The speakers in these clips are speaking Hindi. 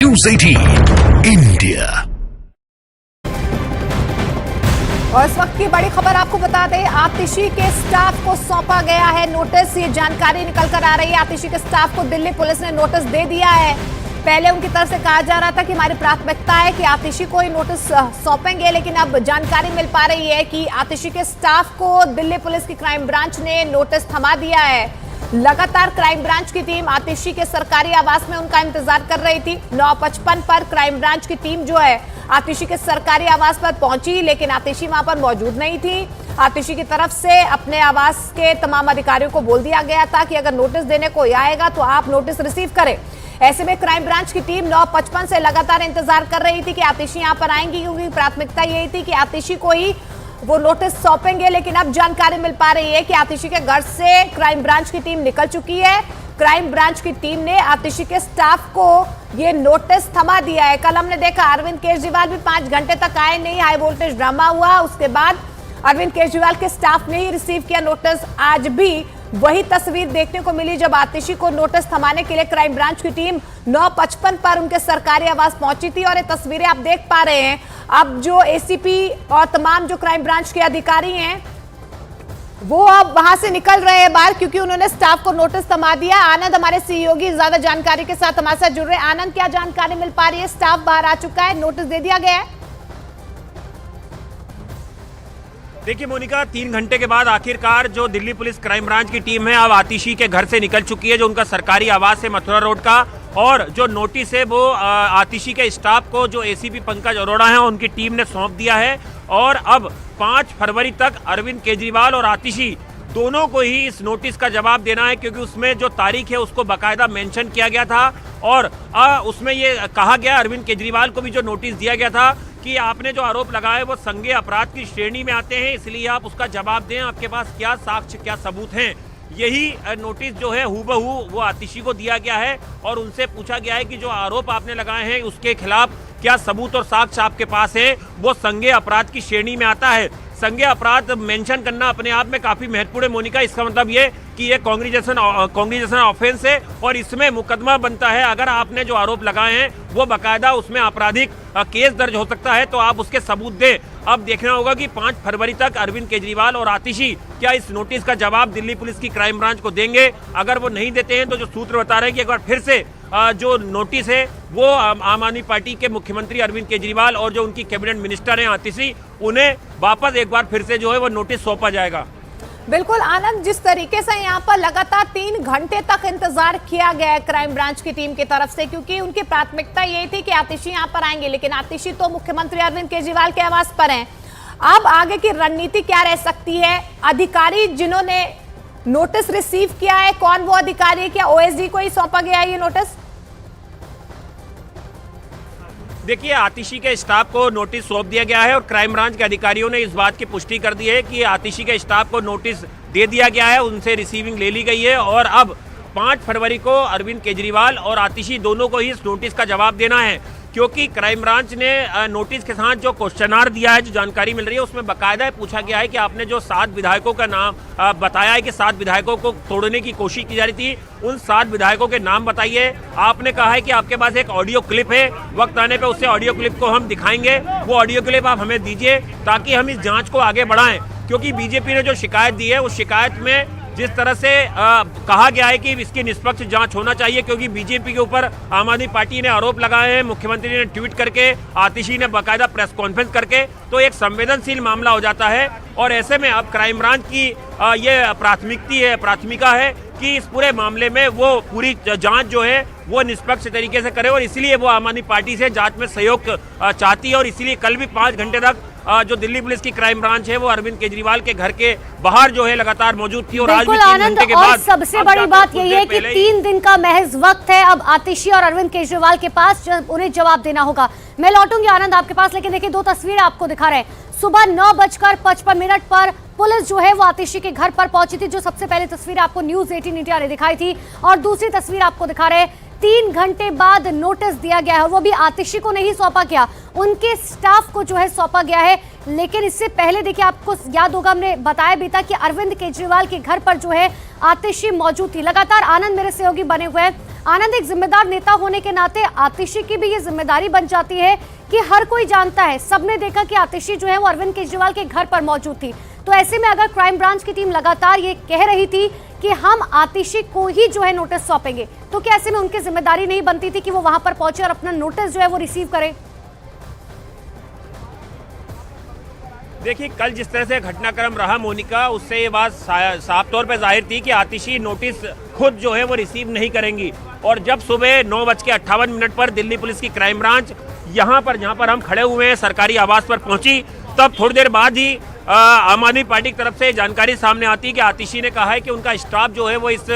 News 18 India. और इस वक्त की बड़ी खबर आपको बता दें, आतिशी के स्टाफ को सौंपा गया है नोटिस। ये जानकारी निकल कर आ रही है, आतिशी के स्टाफ को दिल्ली पुलिस ने नोटिस दे दिया है। पहले उनकी तरफ से कहा जा रहा था कि हमारी प्राथमिकता है कि आतिशी को ही नोटिस सौंपेंगे, लेकिन अब जानकारी मिल पा रही है कि आतिशी के स्टाफ को दिल्ली पुलिस की क्राइम ब्रांच ने नोटिस थमा दिया है। लगातार क्राइम ब्रांच की टीम आतिशी के सरकारी आवास में उनका इंतजार कर रही थी। 9:55 पर क्राइम ब्रांच की टीम जो है आतिशी के सरकारी आवास पर पहुंची, लेकिन आतिशी वहां पर मौजूद नहीं थी। आतिशी की तरफ से अपने आवास के तमाम अधिकारियों को बोल दिया गया था कि अगर नोटिस देने कोई आएगा तो आप नोटिस रिसीव करें। ऐसे में क्राइम ब्रांच की टीम 9:55 से लगातार इंतजार कर रही थी कि आतिशी यहां पर आएंगी, क्योंकि प्राथमिकता यही थी कि आतिशी को ही वो नोटिस सौंपेंगे। लेकिन अब जानकारी मिल पा रही है कि आतिशी के घर से क्राइम ब्रांच की टीम निकल चुकी है। क्राइम ब्रांच की टीम ने आतिशी के स्टाफ को ये नोटिस थमा दिया है। कल हमने देखा अरविंद केजरीवाल भी 5 घंटे तक आए नहीं, हाई वोल्टेज ड्रामा हुआ। उसके बाद अरविंद केजरीवाल के स्टाफ ने ही रिसीव किया नोटिस। आज भी वही तस्वीर देखने को मिली जब आतिशी को नोटिस थमाने के लिए क्राइम ब्रांच की टीम 9:55 पर उनके सरकारी आवास पहुंची थी। और ये तस्वीरें आप देख पा रहे हैं। अब जो एसीपी और तमाम जो क्राइम ब्रांच के अधिकारी हैं वो अब वहां से निकल रहे हैं बाहर, क्योंकि उन्होंने स्टाफ को नोटिस थमा दिया। आनंद हमारे सहयोगी ज्यादा जानकारी के साथ हमारे साथ जुड़ रहे हैं। आनंद, क्या जानकारी मिल पा रही है? स्टाफ बाहर आ चुका है, नोटिस दे दिया गया है? देखिए मोनिका, 3 घंटे के बाद आखिरकार जो दिल्ली पुलिस क्राइम ब्रांच की टीम है अब आतिशी के घर से निकल चुकी है, जो उनका सरकारी आवास है मथुरा रोड का। और जो नोटिस है वो आतिशी के स्टाफ को जो एसीपी पंकज अरोड़ा है उनकी टीम ने सौंप दिया है। और अब 5 फरवरी तक अरविंद केजरीवाल और आतिशी दोनों को ही इस नोटिस का जवाब देना है, क्योंकि उसमें जो तारीख है उसको बाकायदा मेंशन किया गया था। और उसमें ये कहा गया, अरविंद केजरीवाल को भी जो नोटिस दिया गया था कि आपने जो आरोप लगाए वो संज्ञेय अपराध की श्रेणी में आते हैं, इसलिए आप उसका जवाब दें, आपके पास क्या साक्ष्य क्या सबूत हैं। यही नोटिस जो है हूबहू वो आतिशी को दिया गया है और उनसे पूछा गया है कि जो आरोप आपने लगाए हैं उसके खिलाफ क्या सबूत और साक्ष्य आपके पास है। वो संज्ञेय अपराध की श्रेणी में आता है। संज्ञेय अपराध मेंशन करना अपने आप में काफी महत्वपूर्ण है मोनिका। इसका मतलब ये कि ये कांग्रेजेशन ऑफेंस है और इसमें मुकदमा बनता है। अगर आपने जो आरोप लगाए हैं वो बाकायदा उसमें आपराधिक केस दर्ज हो सकता है, तो आप उसके सबूत दें। अब देखना होगा कि 5 फरवरी तक अरविंद केजरीवाल और आतिशी क्या इस नोटिस का जवाब दिल्ली पुलिस की क्राइम ब्रांच को देंगे। अगर वो नहीं देते हैं तो जो सूत्र बता रहे हैं कि एक बार फिर से जो नोटिस है वो आम आदमी पार्टी के मुख्यमंत्री अरविंद केजरीवाल और जो उनकी कैबिनेट मिनिस्टर हैं आतिशी, उन्हें वापस एक बार फिर से जो है वो नोटिस सौंपा जाएगा। बिल्कुल आनंद, जिस तरीके से यहाँ पर लगातार 3 घंटे तक इंतजार किया गया है क्राइम ब्रांच की टीम की तरफ से, क्योंकि उनकी प्राथमिकता यही थी कि आतिशी यहाँ पर आएंगे, लेकिन आतिशी तो मुख्यमंत्री अरविंद केजरीवाल के आवास पर हैं। अब आगे की रणनीति क्या रह सकती है? अधिकारी जिन्होंने नोटिस रिसीव किया है, कौन वो अधिकारी है? क्या ओएसडी को ही सौंपा गया है ये नोटिस? देखिए, आतिशी के स्टाफ को नोटिस सौंप दिया गया है और क्राइम ब्रांच के अधिकारियों ने इस बात की पुष्टि कर दी है कि आतिशी के स्टाफ को नोटिस दे दिया गया है, उनसे रिसीविंग ले ली गई है। और अब 5 फरवरी को अरविंद केजरीवाल और आतिशी दोनों को ही इस नोटिस का जवाब देना है, क्योंकि क्राइम ब्रांच ने नोटिस के साथ जो क्वेश्चनार दिया है, जो जानकारी मिल रही है उसमें बाकायदा पूछा गया है कि आपने जो 7 विधायकों का नाम बताया है कि 7 विधायकों को तोड़ने की कोशिश की जा रही थी, उन 7 विधायकों के नाम बताइए। आपने कहा है कि आपके पास एक ऑडियो क्लिप है, वक्त आने पे उससे ऑडियो क्लिप को हम दिखाएंगे, वो ऑडियो क्लिप आप हमें दीजिए ताकि हम इस जांच को आगे बढ़ाएं। क्योंकि बीजेपी ने जो शिकायत दी है उस शिकायत में जिस तरह से कहा गया है कि इसकी निष्पक्ष जांच होना चाहिए, क्योंकि बीजेपी के ऊपर आम आदमी पार्टी ने आरोप लगाए हैं, मुख्यमंत्री ने ट्वीट करके, आतिशी ने बाकायदा प्रेस कॉन्फ्रेंस करके, तो एक संवेदनशील मामला हो जाता है। और ऐसे में अब क्राइम ब्रांच की ये प्राथमिका है कि इस पूरे मामले में वो पूरी जांच जो है वो निष्पक्ष तरीके से करे, और इसीलिए वो आम आदमी पार्टी से जांच में सहयोग चाहती है। और इसीलिए कल भी 5 घंटे तक जो दिल्ली पुलिस की क्राइम ब्रांच है वो अरविंद केजरीवाल के घर के बाहर जो है लगातार मौजूद थी। और आज भी 3 घंटे के बाद सबसे बड़ी बात यही है कि 3 दिन का महज वक्त है अब आतिशी और अरविंद केजरीवाल के पास, उन्हें जवाब देना होगा। मैं लौटूंगी आनंद आपके पास, लेकिन देखिए 2 तस्वीरें आपको दिखा रहे हैं। सुबह 9:55 पर पुलिस जो है वो आतिशी के घर पर पहुंची थी, जो सबसे पहले तस्वीर आपको न्यूज़ 18 इंडिया ने दिखाई थी। और दूसरी तस्वीर आपको दिखा रहे हैं 3 घंटे बाद नोटिस दिया गया है, और वो भी आतिशी को नहीं सौंपा गया, उनके स्टाफ को जो है सौंपा गया है। लेकिन इससे पहले देखिए, आपको याद होगा हमने बताया भी था कि अरविंद केजरीवाल के घर पर जो है आतिशी मौजूद थी। लगातार आनंद मेरे सहयोगी बने हुए हैं, आनंद, एक जिम्मेदार नेता होने के नाते आतिशी की भी ये जिम्मेदारी बन जाती है कि हर कोई जानता है, सबने देखा कि आतिशी जो है वो अरविंद केजरीवाल के घर पर मौजूद थी। तो ऐसे में अगर क्राइम ब्रांच की टीम लगातार ये कह रही थी कि हम आतिशी को ही जो है नोटिस सौंपेंगे, तो क्या ऐसे में उनकी जिम्मेदारी नहीं बनती थी कि वो वहां पर पहुंचे और अपना नोटिस जो है वो रिसीव करें? देखिए, कल जिस तरह से घटनाक्रम रहा मोनिका, उससे ये बात साफ तौर पे जाहिर थी कि आतिशी नोटिस खुद जो है वो रिसीव नहीं करेंगी। और जब सुबह 9:58 पर दिल्ली पुलिस की क्राइम ब्रांच यहाँ पर जहाँ पर हम खड़े हुए हैं सरकारी आवास पर पहुंची, तब थोड़ी देर बाद ही आम आदमी पार्टी की तरफ से जानकारी सामने आती है कि आतिशी ने कहा है कि उनका स्टाफ जो है वो इस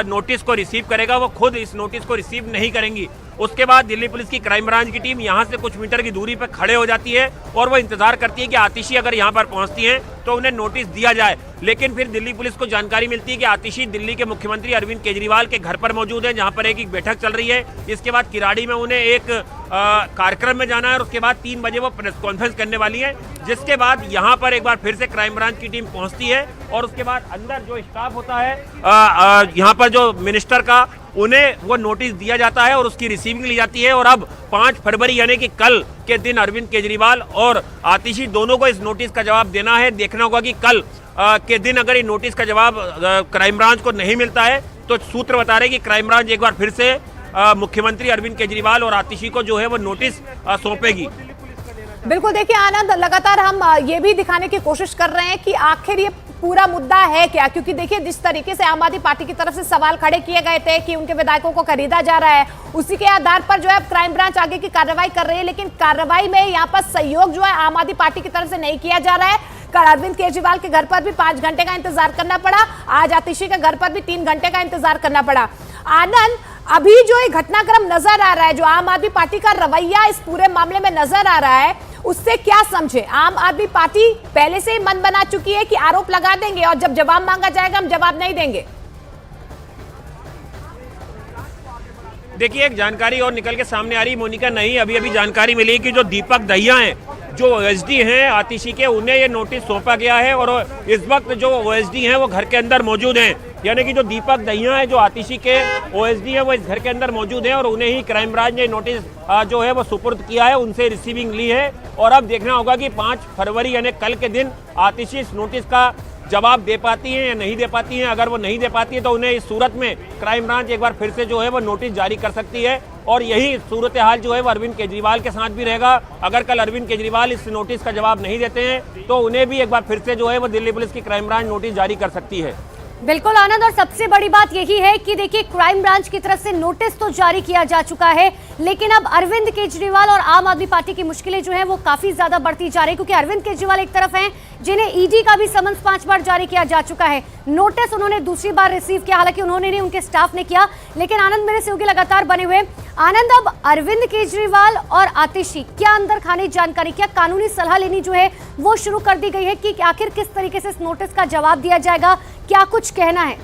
नोटिस को रिसीव करेगा, वो खुद इस नोटिस को रिसीव नहीं करेंगी। उसके बाद दिल्ली पुलिस की क्राइम ब्रांच की टीम यहाँ से कुछ मीटर की दूरी पर खड़े हो जाती है और वो इंतजार करती है कि आतिशी अगर यहाँ पर पहुँचती हैं तो उन्हें नोटिस दिया जाए। लेकिन फिर दिल्ली पुलिस को जानकारी मिलती है कि आतिशी दिल्ली के मुख्यमंत्री अरविंद केजरीवाल के घर पर मौजूद है, जहाँ पर एक बैठक चल रही है। इसके बाद किराड़ी में उन्हें एक कार्यक्रम में जाना है और उसके बाद 3 बजे वो प्रेस कॉन्फ्रेंस करने वाली है, जिसके बाद यहाँ पर एक बार फिर से क्राइम ब्रांच की टीम पहुँचती है और उसके बाद अंदर जो स्टाफ होता है यहाँ पर जो मिनिस्टर का, उन्हें वो नोटिस दिया जाता है और उसकी रिसीविंग ली जाती है। और अब 5 फरवरी यानी कि कल के दिन अरविंद केजरीवाल और आतिशी दोनों को इस नोटिस का जवाब देना है। देखना होगा कि कल के दिन अगर इन नोटिस का जवाब क्राइम ब्रांच को नहीं मिलता है तो सूत्र बता रहे कि क्राइम ब्रांच एक बार फिर से मुख्यमंत्री अरविंद केजरीवाल और आतिशी को जो है वो नोटिस सौंपेगी। बिल्कुल, देखिए आनंद, लगातार हम ये भी दिखाने की कोशिश कर रहे हैं कि आखिर ये पूरा मुद्दा है क्या, क्योंकि देखिए जिस तरीके से आम आदमी पार्टी की तरफ से सवाल खड़े किए गए थे कि उनके विधायकों को खरीदा जा रहा है, उसी के आधार पर जो है क्राइम ब्रांच आगे की कार्रवाई कर रही है। लेकिन कार्रवाई में यहाँ पर सहयोग जो है आम आदमी पार्टी की तरफ से नहीं किया जा रहा है। कल अरविंद केजरीवाल के घर पर भी 5 घंटे का इंतजार करना पड़ा, आज आतिशी के घर पर भी 3 घंटे का इंतजार करना पड़ा। आनंद, अभी जो ये घटनाक्रम नजर आ रहा है, जो आम आदमी पार्टी का रवैया इस पूरे मामले में नजर आ रहा है, उससे क्या समझे? आम आदमी पार्टी पहले से ही मन बना चुकी है कि आरोप लगा देंगे और जब जवाब मांगा जाएगा हम जवाब नहीं देंगे। देखिए, एक जानकारी और निकल के सामने आ रही मोनिका, नहीं अभी जानकारी मिली कि जो दीपक दहिया हैं, जो ओएसडी हैं आतिशी के, उन्हें ये नोटिस सौंपा गया है और इस वक्त जो ओएसडी हैं वो घर के अंदर मौजूद हैं। यानी कि जो दीपक दहिया है, जो आतिशी के ओएसडी है, वो इस घर के अंदर मौजूद हैं और उन्हें ही क्राइम ब्रांच ने नोटिस जो है वो सुपुर्द किया है, उनसे रिसीविंग ली है। और अब देखना होगा कि 5 फरवरी यानी कल के दिन आतिशी इस नोटिस का जवाब दे पाती हैं या नहीं दे पाती हैं। अगर वो नहीं दे पाती है तो उन्हें इस सूरत में क्राइम ब्रांच एक बार फिर से जो है वो नोटिस जारी कर सकती है और यही सूरत हाल जो है वो अरविंद केजरीवाल के साथ भी रहेगा। अगर कल अरविंद केजरीवाल इस नोटिस का जवाब नहीं देते हैं तो उन्हें भी एक बार फिर से जो है वो दिल्ली पुलिस की क्राइम ब्रांच नोटिस जारी कर सकती है। बिल्कुल आनंद, और सबसे बड़ी बात यही है कि देखिए क्राइम ब्रांच की तरफ से नोटिस तो जारी किया जा चुका है, लेकिन अब अरविंद केजरीवाल और आम आदमी पार्टी की मुश्किलें जो हैं वो काफी ज्यादा बढ़ती जा रही है, क्योंकि अरविंद केजरीवाल एक तरफ हैं जिन्हें ईडी का भी समन्स 5 बार जारी किया जा चुका है। नोटिस उन्होंने दूसरी बार रिसीव किया, हालांकि उन्होंने नहीं, उनके स्टाफ ने किया। लेकिन आनंद, मेरे सहयोगी लगातार बने हुए। आनंद, अब अरविंद केजरीवाल और आतिशी, क्या अंदर खाने जानकारी, क्या कानूनी सलाह लेनी जो है वो शुरू कर दी गई है कि आखिर किस तरीके से इस नोटिस का जवाब दिया जाएगा, क्या कुछ कहना है?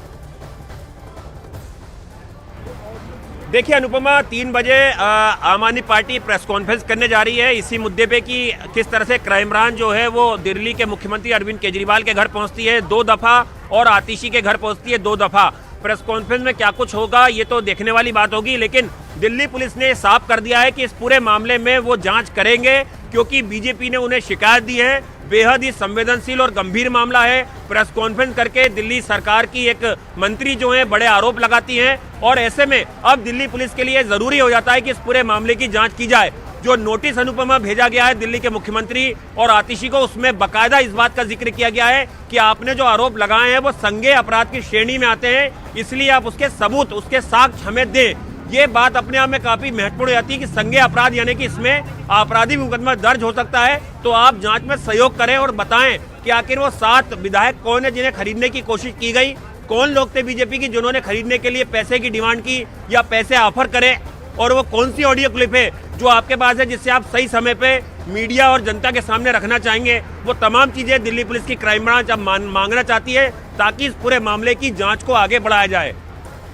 देखिए अनुपमा, 3 बजे आम आदमी पार्टी प्रेस कॉन्फ्रेंस करने जा रही है इसी मुद्दे पे कि किस तरह से क्राइम ब्रांच जो है वो दिल्ली के मुख्यमंत्री अरविंद केजरीवाल के घर पहुंचती है 2 दफा और आतिशी के घर पहुंचती है 2 दफा। प्रेस कॉन्फ्रेंस में क्या कुछ होगा ये तो देखने वाली बात होगी, लेकिन दिल्ली पुलिस ने साफ कर दिया है कि इस पूरे मामले में वो जांच करेंगे, क्योंकि बीजेपी ने उन्हें शिकायत दी है। बेहद ही संवेदनशील और गंभीर मामला है। प्रेस कॉन्फ्रेंस करके दिल्ली सरकार की एक मंत्री जो है बड़े आरोप लगाती हैं और ऐसे में अब दिल्ली पुलिस के लिए जरूरी हो जाता है कि इस पूरे मामले की जांच की जाए। जो नोटिस अनुपमा भेजा गया है दिल्ली के मुख्यमंत्री और आतिशी को, उसमें बाकायदा इस बात का जिक्र किया गया है कि आपने जो आरोप लगाए हैं वो संज्ञेय अपराध की श्रेणी में आते हैं, इसलिए आप उसके सबूत, उसके साक्ष्य हमें दें। ये बात अपने आप में काफी महत्वपूर्ण हो जाती है कि संज्ञेय अपराध यानी कि इसमें आपराधिक मुकदमा दर्ज हो सकता है, तो आप जांच में सहयोग करें और बताएं कि आखिर वो 7 विधायक कौन है जिन्हें खरीदने की कोशिश की गई, कौन लोग थे बीजेपी की जिन्होंने खरीदने के लिए पैसे की डिमांड की या पैसे ऑफर करें, और वो कौन सी ऑडियो क्लिप है जो आपके पास है जिससे आप सही समय पे मीडिया और जनता के सामने रखना चाहेंगे। वो तमाम चीजें दिल्ली पुलिस की क्राइम ब्रांच अब मांगना चाहती है ताकि इस पूरे मामले की जांच को आगे बढ़ाया जाए।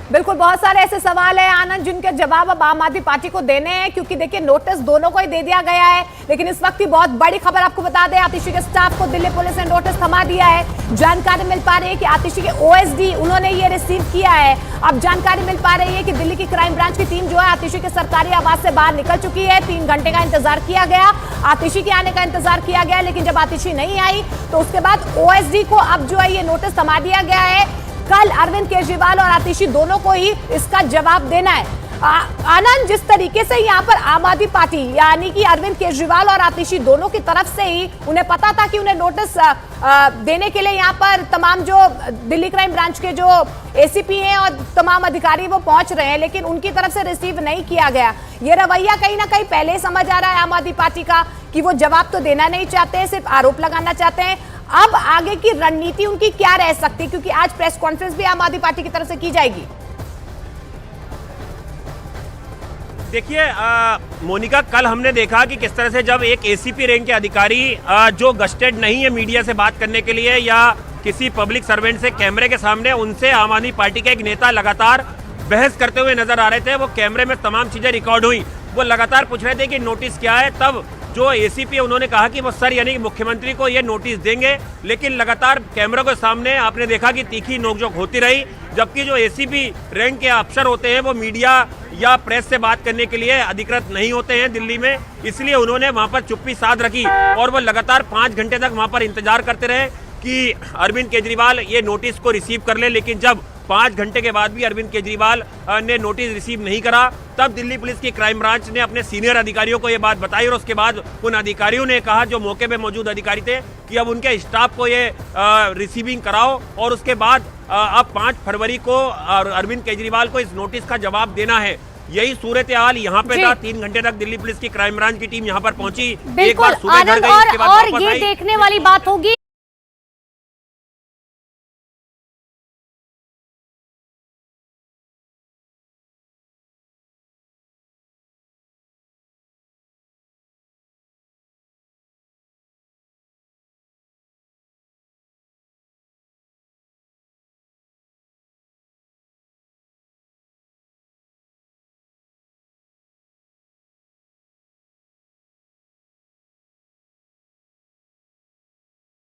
बिल्कुल, बहुत सारे ऐसे सवाल है आनंद जिनके जवाब अब आम आदमी पार्टी को देने हैं, क्योंकि देखिए नोटिस दोनों को ही दे दिया गया है। लेकिन इस वक्त की बहुत बड़ी खबर आपको बता दें, आतिशी के स्टाफ को दिल्ली पुलिस ने नोटिस थमा दिया है। जानकारी मिल पा रही है कि आतिशी के ओएसडी उन्होंने ये रिसीव किया है। अब जानकारी मिल पा रही है कि दिल्ली की क्राइम ब्रांच की टीम जो है आतिशी के सरकारी आवास से बाहर निकल चुकी है। 3 घंटे का इंतजार किया गया, आतिशी के आने का इंतजार किया गया, लेकिन जब आतिशी नहीं आई तो उसके बाद ओएसडी को अब जो है ये नोटिस थमा दिया गया है। कल अरविंद केजरीवाल और आतिशी दोनों को ही इसका जवाब देना है। आनंद, जिस तरीके से यहाँ पर आम आदमी पार्टी यानी कि अरविंद केजरीवाल और आतिशी दोनों की तरफ से ही उन्हें पता था कि उन्हें नोटिस देने के लिए यहाँ पर तमाम जो दिल्ली क्राइम ब्रांच के जो एसीपी हैं और तमाम अधिकारी वो पहुंच रहे हैं, लेकिन उनकी तरफ से रिसीव नहीं किया गया। ये रवैया कहीं ना कहीं पहले ही समझ आ रहा है आम आदमी पार्टी का कि वो जवाब तो देना नहीं चाहते हैं, सिर्फ आरोप लगाना चाहते हैं। अब आगे की रणनीति उनकी क्या रह सकती है, क्योंकि आज प्रेस कॉन्फ्रेंस भी आम आदमी पार्टी की तरफ से की जाएगी। देखिए मोनिका, कल हमने देखा कि किस तरह से जब एक एसीपी रैंक के अधिकारी जो गस्टेड नहीं है मीडिया से बात करने के लिए या किसी पब्लिक सर्वेंट से कैमरे के सामने, उनसे आम आदमी पार्टी का एक नेता लगातार बहस करते हुए नजर आ रहे थे। वो कैमरे में तमाम चीजें रिकॉर्ड हुई, वो लगातार पूछ रहे थे कि नोटिस क्या है। तब जो एसीपी उन्होंने कहा कि वो सर यानी कि मुख्यमंत्री को ये नोटिस देंगे, लेकिन लगातार कैमरों के सामने आपने देखा कि तीखी नोकझोंक होती रही। जबकि जो एसीपी रैंक के अफसर होते हैं वो मीडिया या प्रेस से बात करने के लिए अधिकृत नहीं होते हैं दिल्ली में, इसलिए उन्होंने वहां पर चुप्पी साध रखी और वो लगातार 5 घंटे तक वहां पर इंतजार करते रहे कि अरविंद केजरीवाल ये नोटिस को रिसीव कर ले। लेकिन जब 5 घंटे के बाद भी अरविंद केजरीवाल ने नोटिस रिसीव नहीं करा, तब दिल्ली पुलिस की क्राइम ब्रांच ने अपने सीनियर अधिकारियों को ये बात बताई और उसके बाद उन अधिकारियों ने कहा, जो मौके पे मौजूद अधिकारी थे, कि अब उनके स्टाफ को ये रिसीविंग कराओ और उसके बाद अब 5 फरवरी को अरविंद केजरीवाल को इस नोटिस का जवाब देना है। यही सूरत हाल यहाँ पे था। 3 घंटे तक दिल्ली पुलिस की क्राइम ब्रांच की टीम यहाँ पर पहुंची। बिल्कुल आनंद, और ये देखने वाली बात होगी।